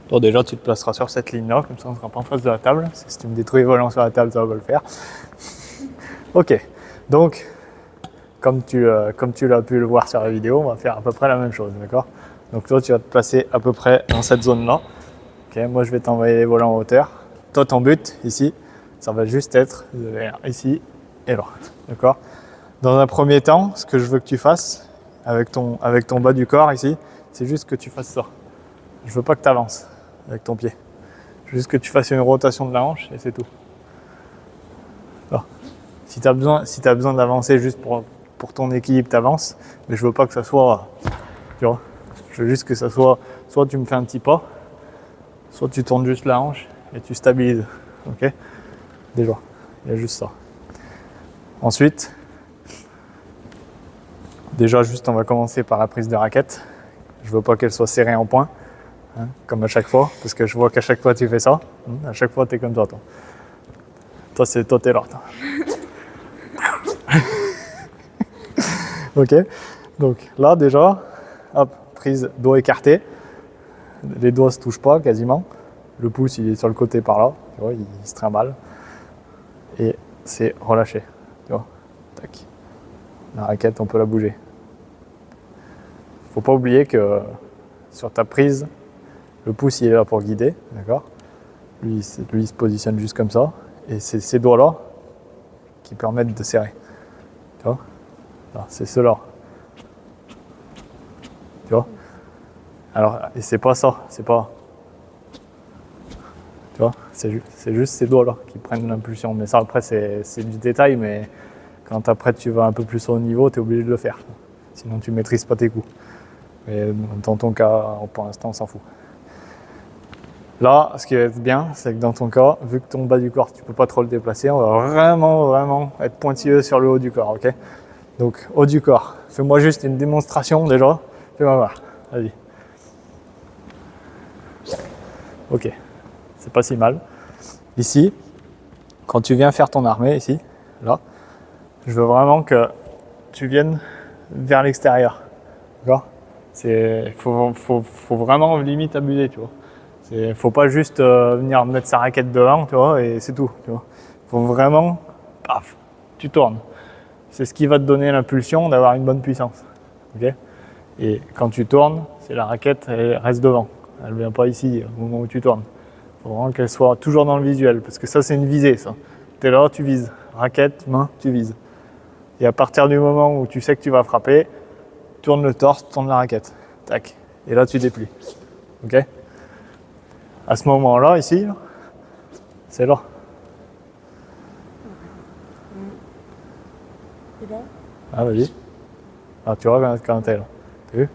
Bon, déjà, tu te placeras sur cette ligne-là, comme ça on ne sera pas en face de la table. Si tu me détruis le volant sur la table, ça va pas le faire. Ok, donc, comme tu l'as pu le voir sur la vidéo, on va faire à peu près la même chose, d'accord? Donc toi, tu vas te placer à peu près dans cette zone-là. Ok, moi, je vais t'envoyer les volants en hauteur. Toi, ton but, ici, ça va juste être ici et là, d'accord? Dans un premier temps, ce que je veux que tu fasses avec ton bas du corps ici, c'est juste que tu fasses ça. Je veux pas que tu avances avec ton pied. Je veux juste que tu fasses une rotation de la hanche et c'est tout. Alors, si tu as besoin d'avancer juste pour ton équilibre, tu avances, mais je veux pas que ça soit, tu vois, je veux juste que ça soit, soit tu me fais un petit pas, soit tu tournes juste la hanche et tu stabilises, ok? Déjà, il y a juste ça. Ensuite, déjà juste on va commencer par la prise de raquette. Je veux pas qu'elle soit serrée en point, hein, comme à chaque fois, parce que je vois qu'à chaque fois tu fais ça. À chaque fois tu es comme ça, toi. Toi t'es là. Toi. Ok, donc là déjà, hop, prise doigt écarté. Les doigts se touchent pas quasiment. Le pouce il est sur le côté par là, tu vois, il se trimballe. Et c'est relâché, tu vois. Tac. La raquette, on peut la bouger. Faut pas oublier que sur ta prise, le pouce il est là pour guider, d'accord? Lui, il se positionne juste comme ça. Et c'est ces doigts-là qui permettent de serrer. Tu vois? C'est ceux-là. Tu vois? Alors, et c'est pas ça, c'est pas. Tu vois? C'est juste ces doigts-là qui prennent l'impulsion. Mais ça, après, c'est du détail, mais quand après tu vas un peu plus au haut niveau, tu es obligé de le faire. Sinon, tu maîtrises pas tes coups. Mais dans ton cas, pour l'instant, on s'en fout. Là, ce qui va être bien, c'est que dans ton cas, vu que ton bas du corps, tu peux pas trop le déplacer, on va vraiment être pointilleux sur le haut du corps, ok? Donc, haut du corps. Fais-moi juste une démonstration déjà. Fais-moi voir. Vas-y. Ok. C'est pas si mal. Ici, quand tu viens faire ton armée, ici, là, je veux vraiment que tu viennes vers l'extérieur. D'accord? Faut vraiment limite abuser, tu vois. Faut pas juste venir mettre sa raquette devant, tu vois, et c'est tout, tu vois. Faut vraiment, paf, tu tournes. C'est ce qui va te donner l'impulsion d'avoir une bonne puissance. Okay? Et quand tu tournes, c'est la raquette, elle reste devant. Elle ne vient pas ici au moment où tu tournes. Il faut vraiment qu'elle soit toujours dans le visuel, parce que ça, c'est une visée, ça. Tu es là, tu vises. Raquette, main, tu vises. Et à partir du moment où tu sais que tu vas frapper, tourne le torse, tourne la raquette. Tac. Et là, tu déplies. Ok? À ce moment-là, ici, c'est là. Ah, vas-y. Ah, tu vois quand t'es là. T'as vu?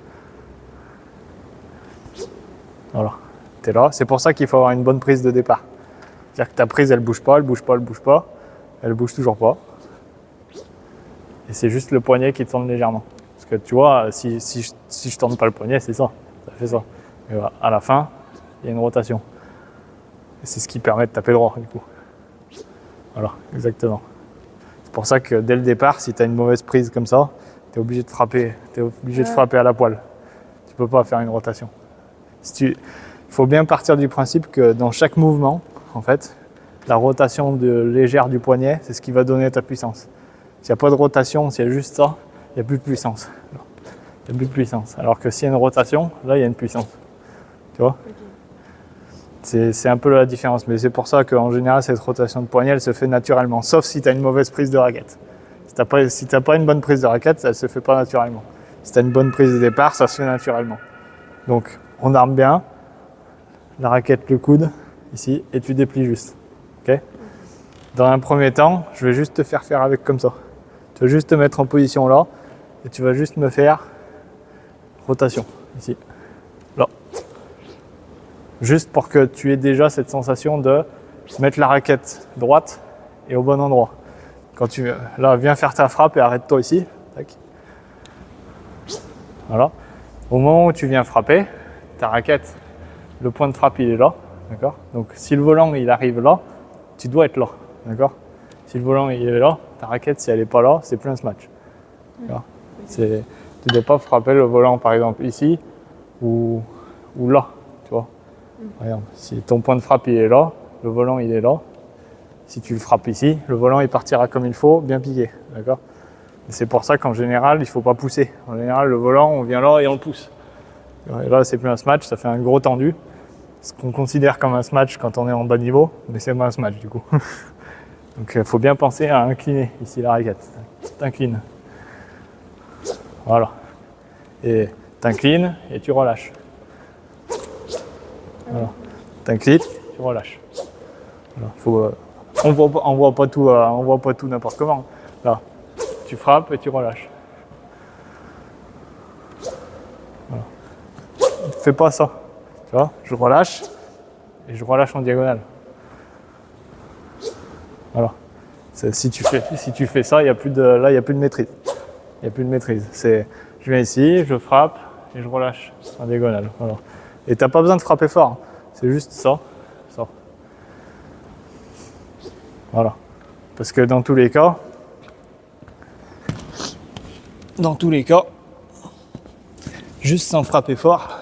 Voilà. T'es là. C'est pour ça qu'il faut avoir une bonne prise de départ. C'est-à-dire que ta prise, elle bouge pas, elle bouge pas, elle bouge pas. Elle bouge toujours pas. Et c'est juste le poignet qui tourne légèrement. Parce que tu vois, si je tourne pas le poignet, c'est ça. Ça fait ça. Et voilà. À la fin, il y a une rotation. Et c'est ce qui permet de taper droit, du coup. Voilà, exactement. C'est pour ça que dès le départ, si tu as une mauvaise prise comme ça, tu es obligé de frapper. Tu es obligé de frapper à la poile. Tu peux pas faire une rotation. Il faut bien partir du principe que dans chaque mouvement, en fait, la rotation légère du poignet, c'est ce qui va donner ta puissance. S'il n'y a pas de rotation, s'il y a juste ça, il n'y a plus de puissance. Il n'y a plus de puissance. Alors que s'il y a une rotation, là, il y a une puissance. Tu vois? C'est un peu la différence. Mais c'est pour ça qu'en général, cette rotation de poignet, elle se fait naturellement. Sauf si tu as une mauvaise prise de raquette. Si tu n'as pas une bonne prise de raquette, ça ne se fait pas naturellement. Si tu as une bonne prise de départ, ça se fait naturellement. Donc, on arme bien. La raquette, le coude, ici, et tu déplies juste. Okay? Dans un premier temps, je vais juste te faire avec comme ça. Tu vas juste te mettre en position là, et tu vas juste me faire rotation, ici, là. Juste pour que tu aies déjà cette sensation de mettre la raquette droite et au bon endroit. Quand là, viens faire ta frappe et arrête-toi ici. Tac. Voilà. Au moment où tu viens frapper, ta raquette, le point de frappe il est là, d'accord? Donc si le volant il arrive là, tu dois être là, d'accord? Si le volant il est là, ta raquette si elle n'est pas là, c'est plus un smash. Tu ne dois pas frapper le volant par exemple ici ou là, tu vois? Regarde, si ton point de frappe il est là, le volant il est là. Si tu le frappes ici, le volant il partira comme il faut, bien piqué. D'accord? C'est pour ça qu'en général, il ne faut pas pousser. En général, le volant, on vient là et on le pousse. Et là, c'est plus un smash, ça fait un gros tendu. Ce qu'on considère comme un smash quand on est en bas niveau, mais c'est pas un smash du coup. Donc il faut bien penser à incliner ici la raquette. Tu t'inclines. Voilà. Et t'inclines et tu relâches. Voilà. T'inclines, tu relâches. Voilà. On voit pas tout n'importe comment. Là, tu frappes et tu relâches. Voilà. Fais pas ça. Tu vois, je relâche et je relâche en diagonale. Voilà. Si tu fais ça, il n'y a plus de maîtrise. Il n'y a plus de maîtrise. Je viens ici, je frappe et je relâche en diagonale. Voilà. Et tu n'as pas besoin de frapper fort. Hein. C'est juste ça, ça. Voilà. Parce que dans tous les cas, juste sans frapper fort,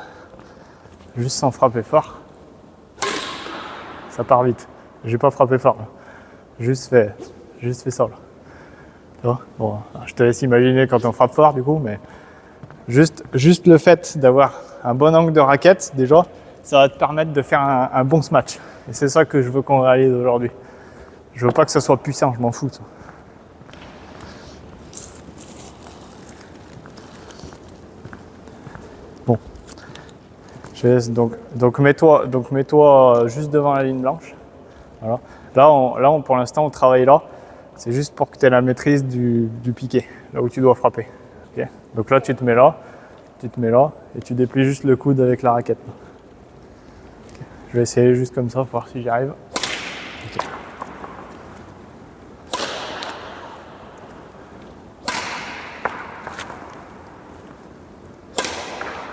ça part vite. J'ai pas frappé fort. Là. Juste fait ça. Là. Tu vois, bon, je te laisse imaginer quand on frappe fort du coup, mais juste le fait d'avoir un bon angle de raquette, déjà, ça va te permettre de faire un bon smash. Et c'est ça que je veux qu'on réalise aujourd'hui. Je veux pas que ça soit puissant, je m'en fous. Ça. Bon. Je laisse donc mets-toi juste devant la ligne blanche. Voilà. Là, pour l'instant, on travaille là. C'est juste pour que tu aies la maîtrise du piqué, là où tu dois frapper. Okay. Donc là, tu te mets là, et tu déplies juste le coude avec la raquette. Okay. Je vais essayer juste comme ça, voir si j'y arrive. Okay.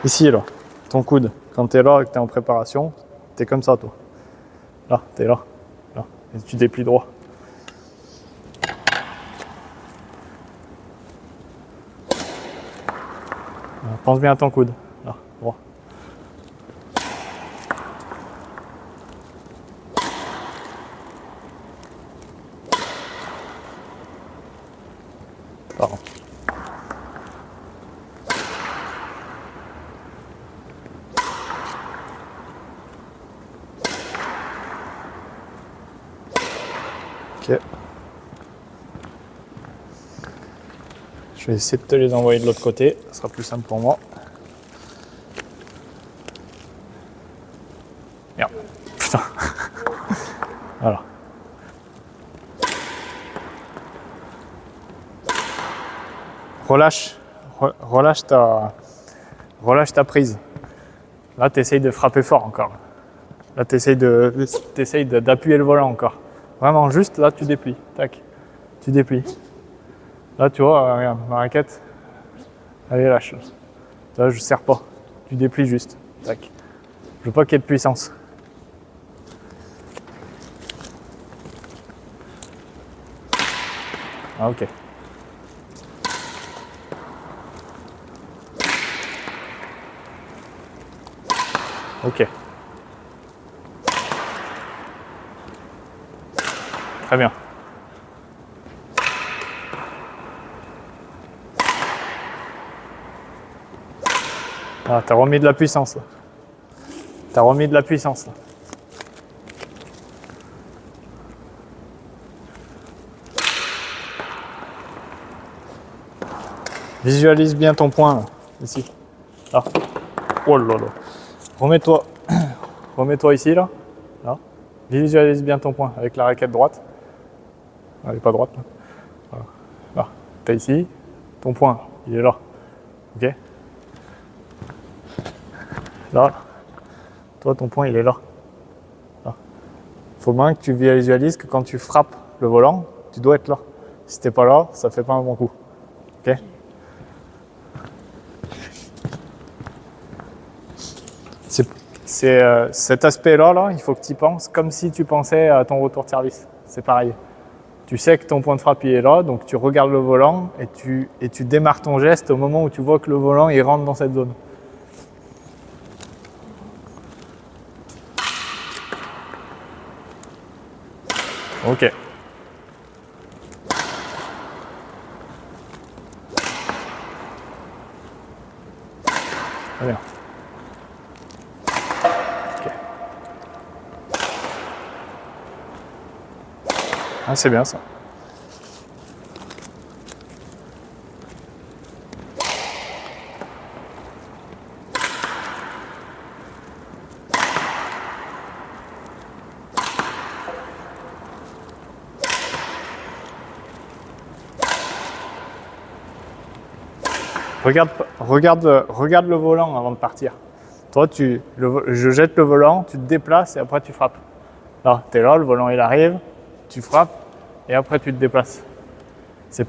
Ici, là, ton coude, quand tu es là et que tu es en préparation, tu es comme ça, toi. Là, tu es là, et tu déplies droit. Pense bien à ton coude, là, droit. Pardon. Ok. Je vais essayer de te les envoyer de l'autre côté, ça sera plus simple pour moi. Merde, putain. Voilà. Relâche ta prise. Là, tu essayes de frapper fort encore. Là, tu essayes d'appuyer le volant encore. Vraiment, juste là, tu déplies. Tac, tu déplies. Là, tu vois, regarde, ma raquette, elle est lâche. Là, je serre pas. Tu déplies juste. Tac. Je veux pas qu'il y ait de puissance. Ah, ok. Ok. Très bien. Ah, t'as remis de la puissance là. T'as remis de la puissance là. Visualise bien ton point là, ici. Là. Oh là là. Remets-toi ici là. Là. Visualise bien ton point avec la raquette droite. Elle n'est pas droite là. Voilà. Là. T'as ici. Ton point, il est là. Ok. Là. Toi, ton point, il est là. Là. Faut bien que tu visualises que quand tu frappes le volant, tu dois être là. Si t'es pas là, ça fait pas un bon coup. Ok. Cet aspect-là, là, il faut que tu y penses comme si tu pensais à ton retour de service. C'est pareil. Tu sais que ton point de frappe il est là, donc tu regardes le volant et tu démarres ton geste au moment où tu vois que le volant il rentre dans cette zone. Ok. Très bien. Ok. Ah, c'est bien ça. Regarde le volant avant de partir. Toi, je jette le volant, tu te déplaces et après tu frappes. Là, tu es là, le volant il arrive, tu frappes et après tu te déplaces. Faut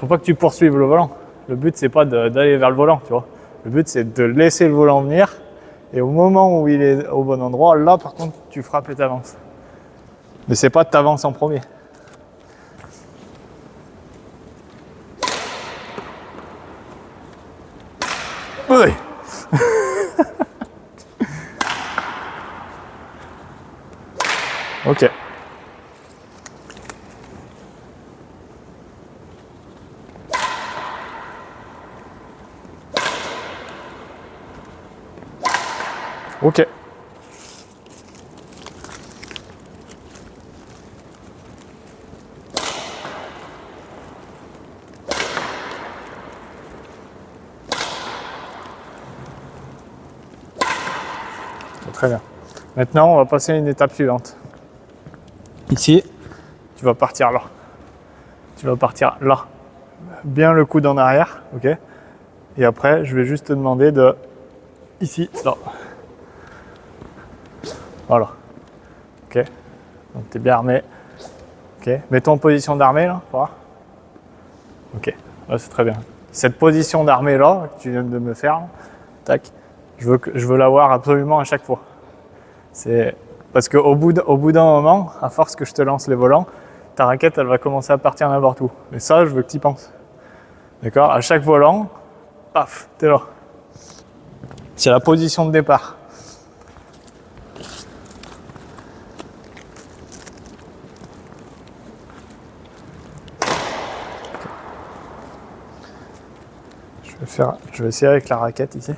pas que tu poursuives le volant. Le but c'est pas d'aller vers le volant, tu vois. Le but c'est de laisser le volant venir et au moment où il est au bon endroit, là par contre tu frappes et t'avances. Mais c'est pas de t'avances en premier. Oui. Ok. Ok. Très bien. Maintenant, on va passer à une étape suivante. Ici, tu vas partir là. Tu vas partir là. Bien le coude en arrière, ok? Et après, je vais juste te demander de... Ici, là. Voilà. Ok. Donc, tu es bien armé. Ok. Mets-toi en position d'armée, là. Voilà. Ok. Là, c'est très bien. Cette position d'armée, là, que tu viens de me faire, là, tac, je veux l'avoir absolument à chaque fois. C'est... Parce qu'au bout d'un moment, à force que je te lance les volants, ta raquette, elle va commencer à partir n'importe où. Mais ça, je veux que tu y penses. D'accord? À chaque volant, paf, t'es là. C'est la position de départ. Je vais essayer avec la raquette ici.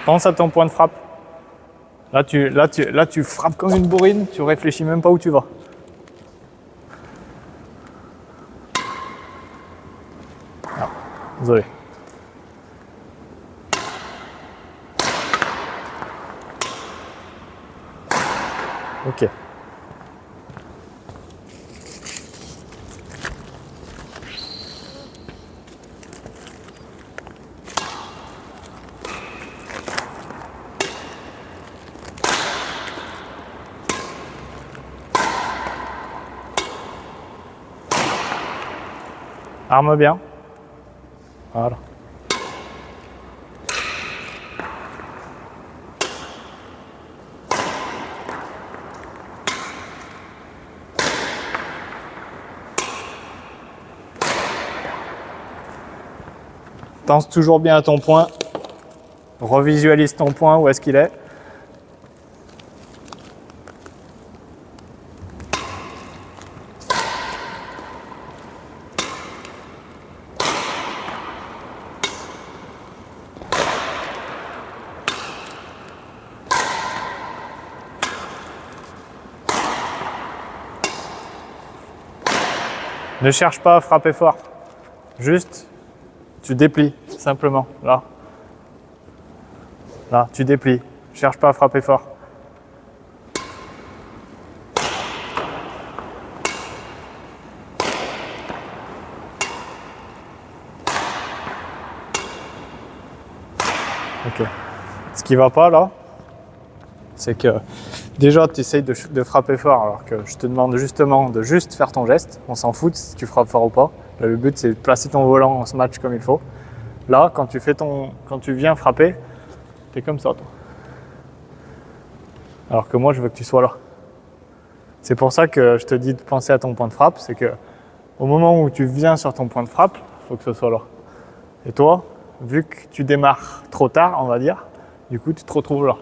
Pense à ton point de frappe. Là, tu frappes comme une bourrine, tu réfléchis même pas où tu vas. Ah, désolé. Ok. Arme bien. Voilà. Pense toujours bien à ton point. Revisualise ton point, où est-ce qu'il est. Ne cherche pas à frapper fort. Juste, tu déplies, simplement. Là. Là, tu déplies. Cherche pas à frapper fort. Ok. Ce qui va pas là, c'est que déjà tu essayes de frapper fort alors que je te demande justement de juste faire ton geste. On s'en fout si tu frappes fort ou pas. Là, le but c'est de placer ton volant en ce match comme il faut. Là, quand tu viens frapper, tu es comme ça toi. Alors que moi je veux que tu sois là. C'est pour ça que je te dis de penser à ton point de frappe, c'est que au moment où tu viens sur ton point de frappe, il faut que ce soit là. Et toi, vu que tu démarres trop tard, on va dire, du coup tu te retrouves là.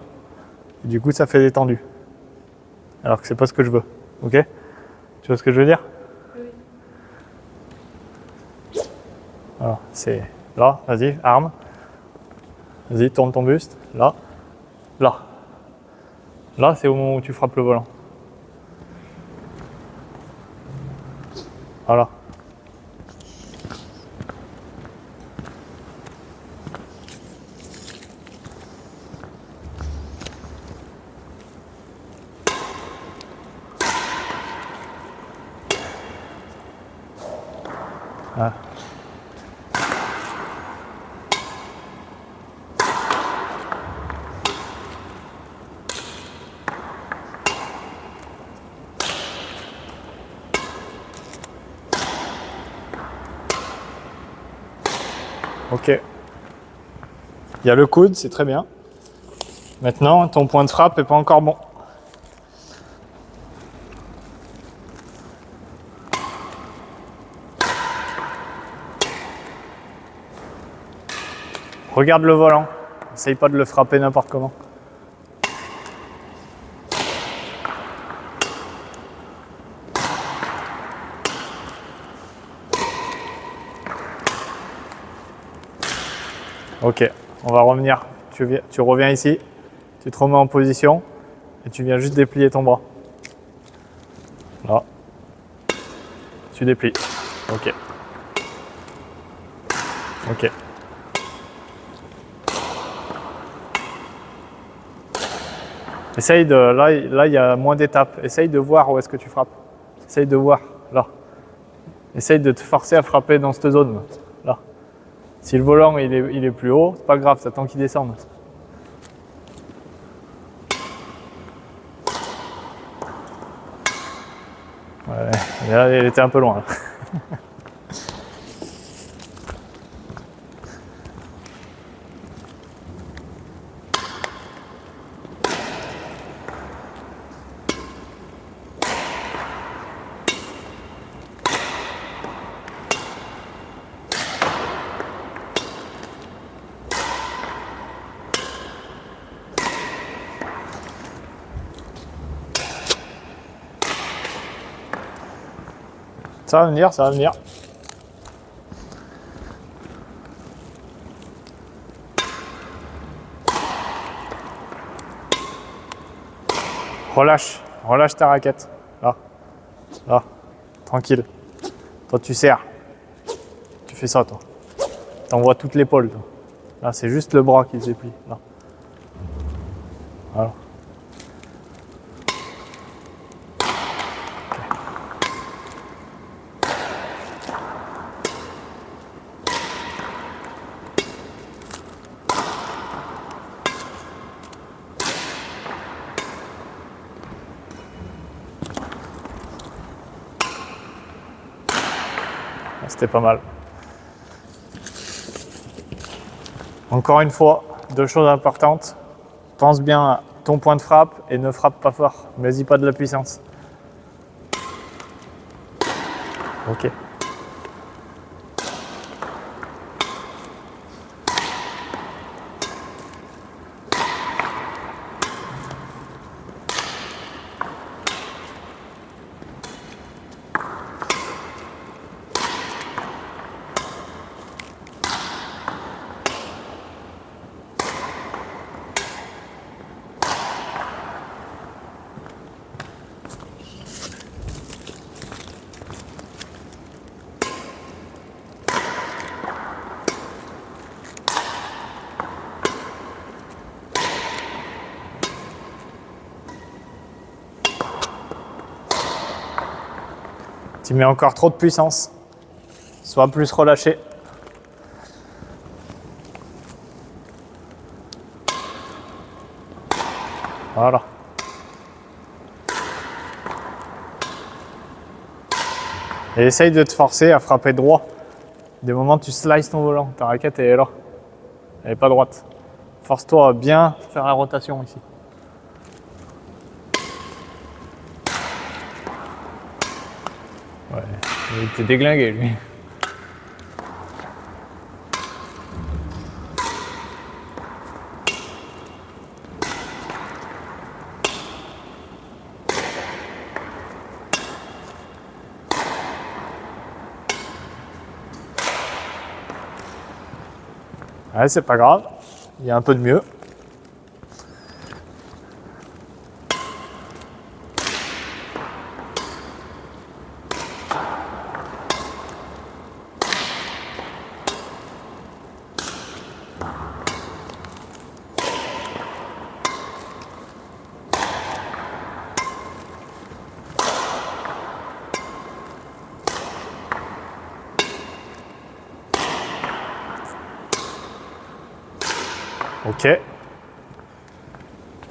Et du coup ça fait des tendus. Alors que c'est pas ce que je veux. Ok? Tu vois ce que je veux dire? Oui. Alors, c'est là, vas-y, arme. Vas-y, tourne ton buste. Là. Là. Là, c'est au moment où tu frappes le volant. Voilà. Ah. Ok. Il y a le coude, c'est très bien. Maintenant, ton point de frappe n'est pas encore bon. Regarde le volant. Essaye pas de le frapper n'importe comment. Ok, on va revenir. Tu reviens ici, tu te remets en position et tu viens juste déplier ton bras. Là. Tu déplies. Ok. Ok. Essaye de. Là, il y a moins d'étapes. Essaye de voir où est-ce que tu frappes. Essaye de voir. Là. Essaye de te forcer à frapper dans cette zone. Là. Si le volant il est plus haut, c'est pas grave, ça attend qu'il descende. Ouais, là, il était un peu loin. Là. Ça va venir, ça va venir. Relâche, relâche ta raquette. Là, là, tranquille. Toi, tu serres. Tu fais ça, toi. T'envoies toute l'épaule, toi. Là, c'est juste le bras qui se déplie. Là. Voilà. C'était pas mal. Encore une fois, deux choses importantes. Pense bien à ton point de frappe et ne frappe pas fort. Mets-y pas de la puissance. Ok. Tu mets encore trop de puissance. Sois plus relâché. Voilà. Et essaye de te forcer à frapper droit. Des moments tu slices ton volant, ta raquette elle est là. Elle n'est pas droite. Force-toi à bien faire la rotation ici. Ouais, il était déglingué lui. Ouais, c'est pas grave, il y a un peu de mieux. Ok.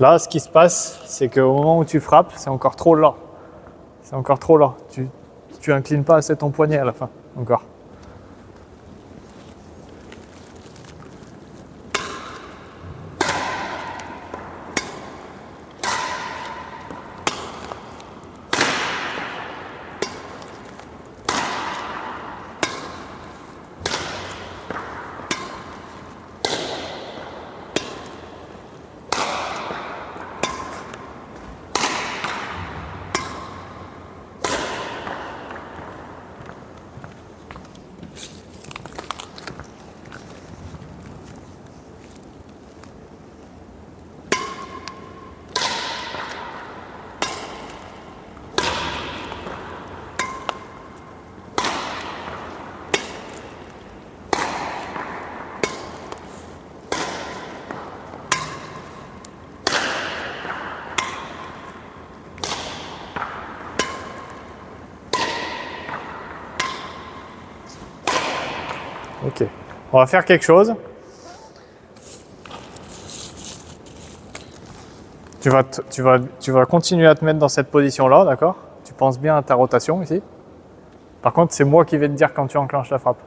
Là, ce qui se passe, c'est qu'au moment où tu frappes, c'est encore trop là. C'est encore trop là. Tu inclines pas assez ton poignet à la fin, encore. Ok. On va faire quelque chose. Tu vas continuer à te mettre dans cette position-là, d'accord? Tu penses bien à ta rotation ici. Par contre, c'est moi qui vais te dire quand tu enclenches la frappe.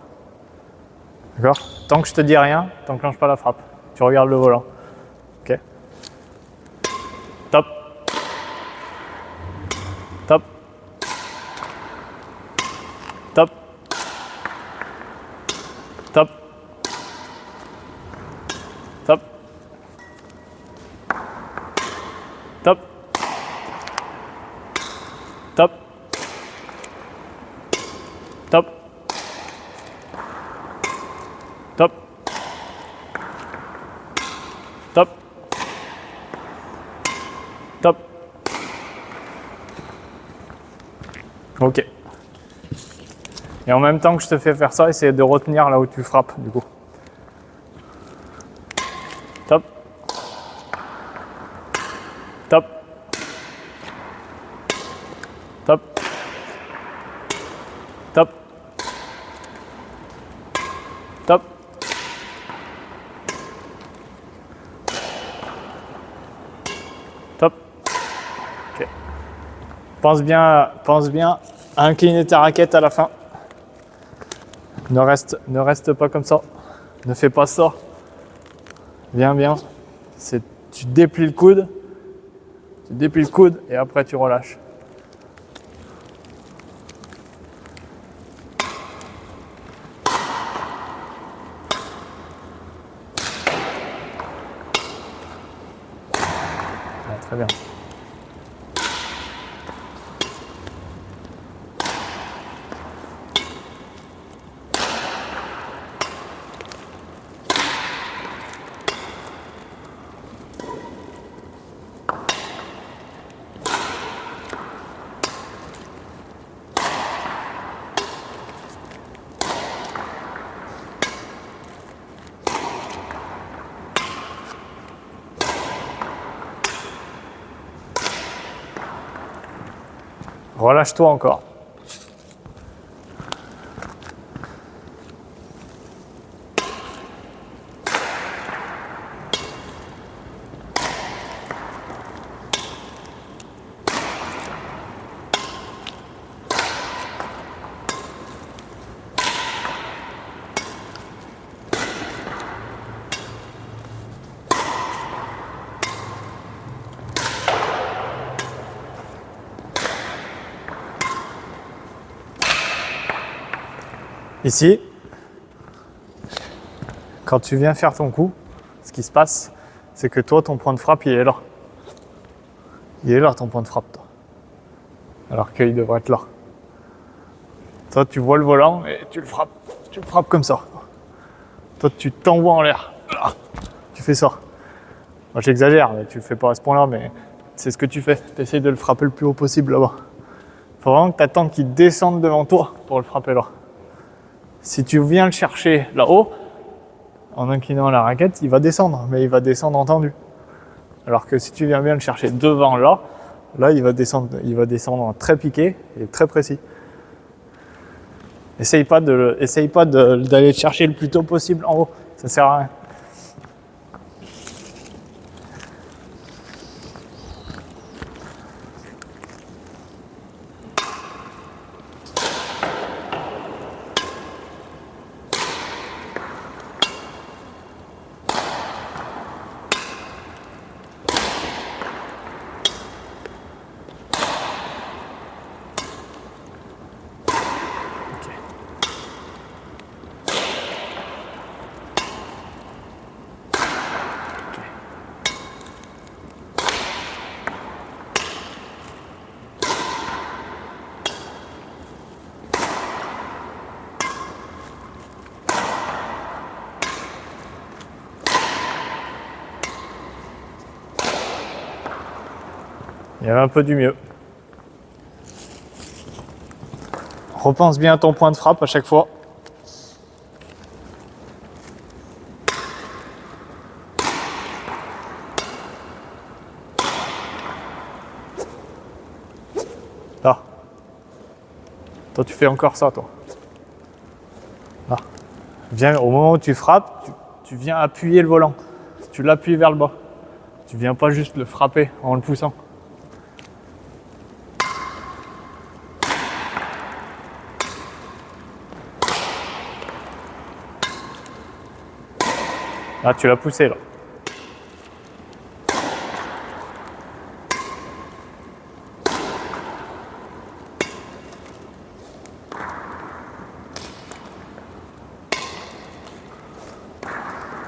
D'accord? Tant que je te dis rien, tu n'enclenches pas la frappe. Tu regardes le volant. Ok? Top. Top. Top. Top. Top. Top. Top. Top. Top. Top. Top. Ok. Et en même temps que je te fais faire ça, essaye de retenir là où tu frappes, du coup. Top. Top. Top. Top. Top. Top. Ok. Pense bien à incliner ta raquette à la fin. Ne reste pas comme ça. Ne fais pas ça. Viens bien. Tu déplies le coude. Tu déplies le coude et après tu relâches. Ah, très bien. Relâche-toi encore. Ici, quand tu viens faire ton coup, ce qui se passe, c'est que toi, ton point de frappe, il est là. Il est là, ton point de frappe, toi. Alors qu'il devrait être là. Toi, tu vois le volant et tu le frappes. Tu le frappes comme ça. Toi, tu t'envoies en l'air. Là. Tu fais ça. Moi, j'exagère, mais tu le fais pas à ce point-là, mais c'est ce que tu fais. Tu essaies de le frapper le plus haut possible là-bas. Il faut vraiment que tu attendes qu'il descende devant toi pour le frapper là. Si tu viens le chercher là-haut, en inclinant la raquette, il va descendre, mais il va descendre en tendu. Alors que si tu viens bien le chercher devant là, il va descendre très piqué et très précis. Essaye pas d'aller le chercher le plus tôt possible en haut, ça sert à rien. Il y avait un peu du mieux. Repense bien à ton point de frappe à chaque fois. Là. Toi, tu fais encore ça, toi. Là. Viens, au moment où tu frappes, tu viens appuyer le volant. Tu l'appuies vers le bas. Tu viens pas juste le frapper en le poussant. Là, tu l'as poussé, là.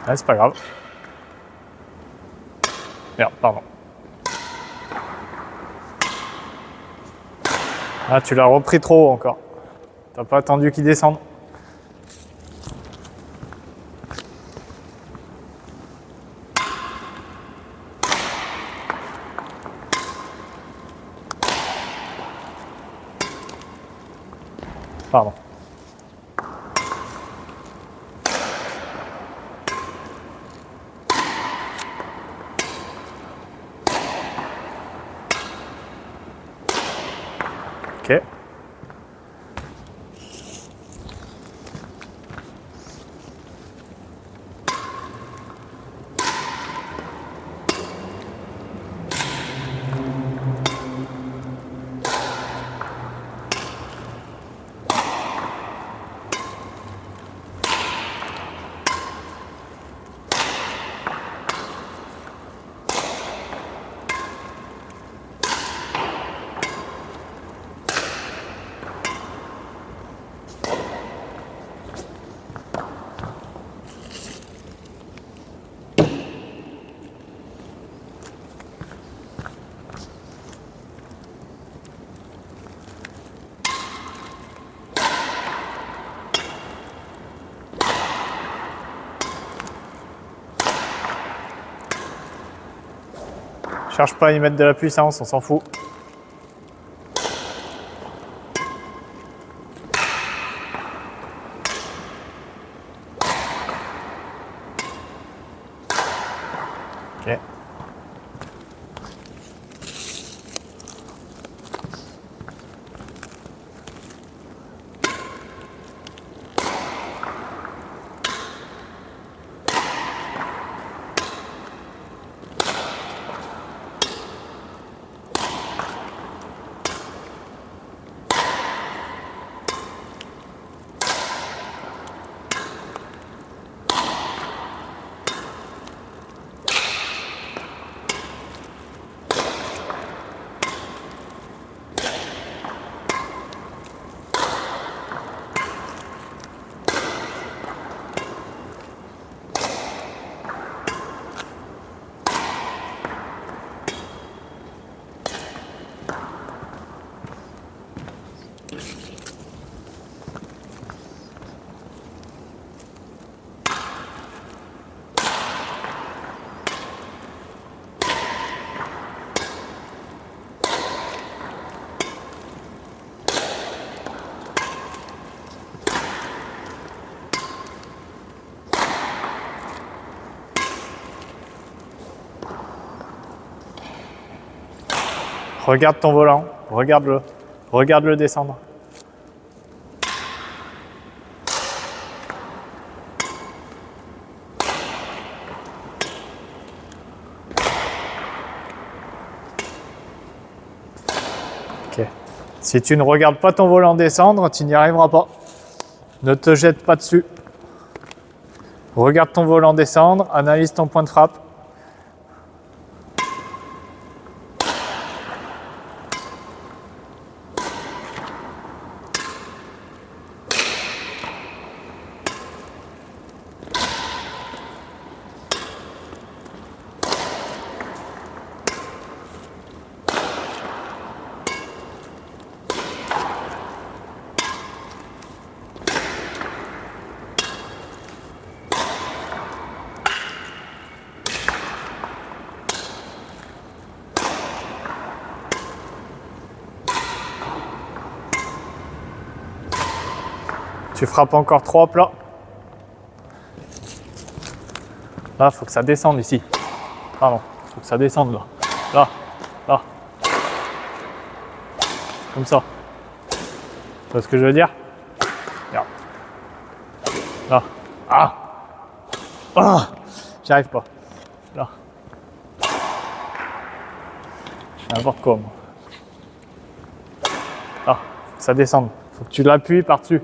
Ah, c'est pas grave. Merde, pardon. Ah, tu l'as repris trop haut encore. T'as pas attendu qu'il descende. Pardon. Ok. Cherche pas à y mettre de la puissance, on s'en fout. Ok. Regarde ton volant, regarde-le descendre. Ok. Si tu ne regardes pas ton volant descendre, tu n'y arriveras pas. Ne te jette pas dessus. Regarde ton volant descendre, analyse ton point de frappe. Tu frappes encore 3 plats. Là, il faut que ça descende ici. Pardon, il faut que ça descende là. Là, là. Comme ça. Tu vois ce que je veux dire? Regarde. Là. Ah! Ah! J'y arrive pas. Là. Je fais n'importe quoi, moi. Là, faut que ça descende. Faut que tu l'appuies par-dessus.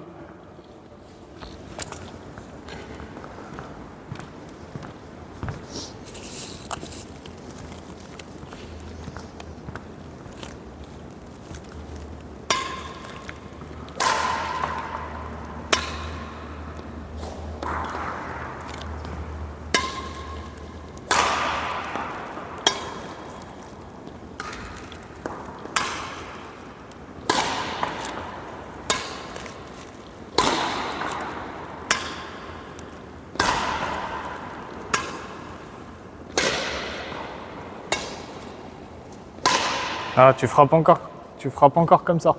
Ah, tu frappes encore comme ça.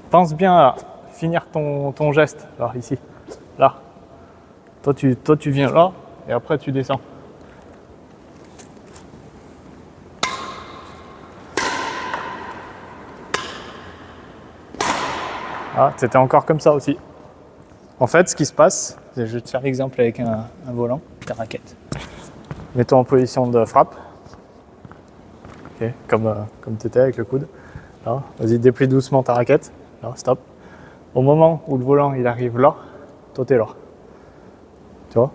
Pense bien à finir ton geste, là, ici, là. Toi, tu viens là, et après, tu descends. Ah, c'était encore comme ça aussi. En fait, ce qui se passe, je vais te faire l'exemple avec un volant, ta raquette. Mets-toi en position de frappe. Okay, comme tu étais avec le coude. Là, vas-y, déplie doucement ta raquette. Là, stop. Au moment où le volant il arrive là, toi t'es là. Tu vois?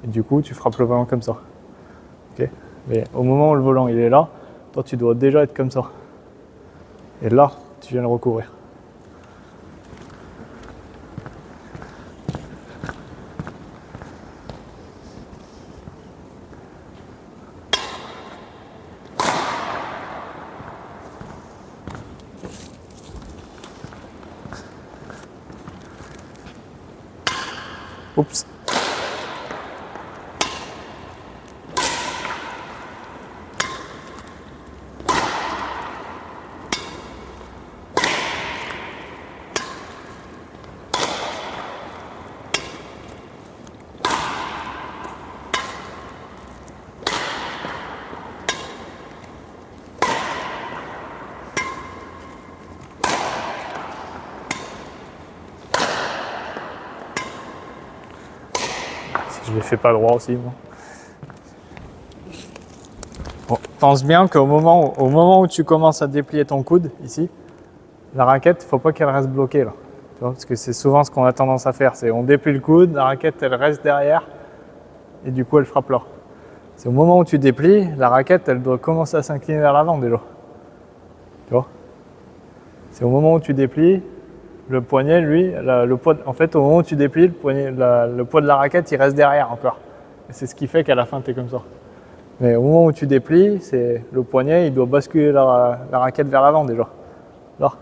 Et du coup, tu frappes le volant comme ça. Okay, mais au moment où le volant il est là, toi tu dois déjà être comme ça. Et là, tu viens le recouvrir. Oups. Je les fais pas droit aussi, moi. Bon, pense bien qu'au moment où tu commences à déplier ton coude, ici, la raquette, il ne faut pas qu'elle reste bloquée là. Tu vois, parce que c'est souvent ce qu'on a tendance à faire, c'est on déplie le coude, la raquette elle reste derrière, et du coup elle frappe là. C'est au moment où tu déplies, la raquette elle doit commencer à s'incliner vers l'avant déjà. Tu vois? C'est au moment où tu déplies, le poignet, lui, le poids, en fait, au moment où tu déplies, le poids de la raquette, il reste derrière encore. Et c'est ce qui fait qu'à la fin, tu es comme ça. Mais au moment où tu déplies, c'est le poignet, il doit basculer la raquette vers l'avant déjà. Là.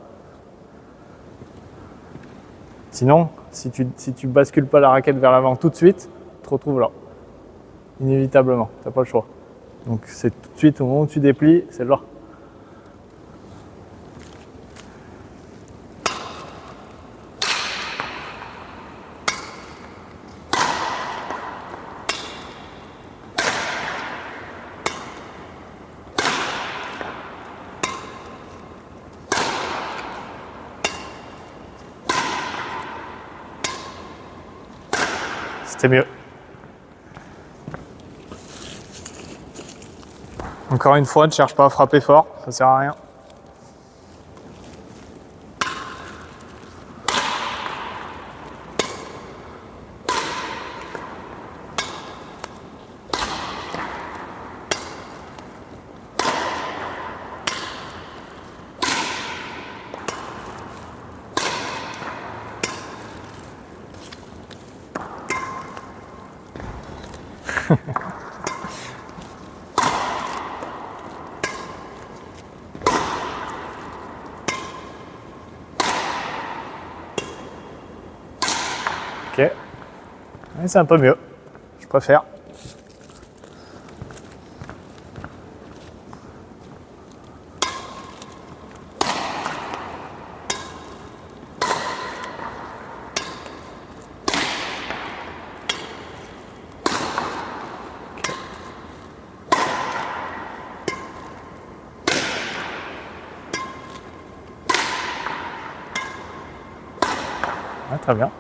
Sinon, si tu bascules pas la raquette vers l'avant tout de suite, tu te retrouves là. Inévitablement, tu n'as pas le choix. Donc c'est tout de suite, au moment où tu déplies, c'est là. C'est mieux. Encore une fois, ne cherche pas à frapper fort, ça sert à rien. Ok. Ouais, c'est un peu mieux. Je préfère. Ouais, très bien.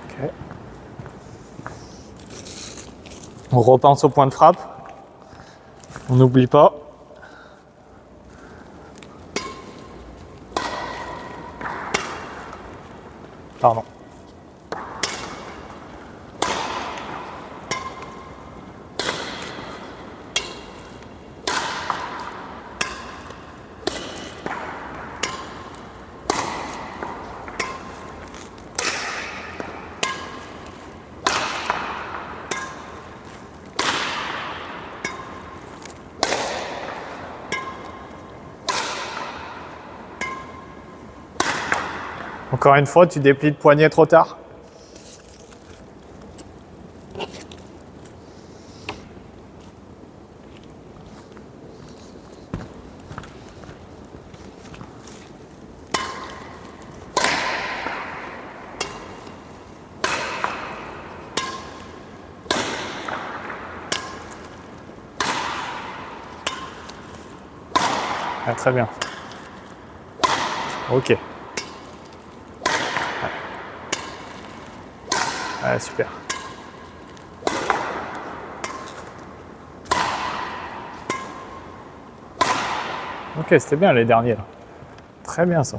Ok. On repense au point de frappe. On n'oublie pas. Pardon. Encore une fois, tu déplies le poignet trop tard. Ah, très bien. Ok. Ouais, super. Ok, c'était bien les derniers là. Très bien ça.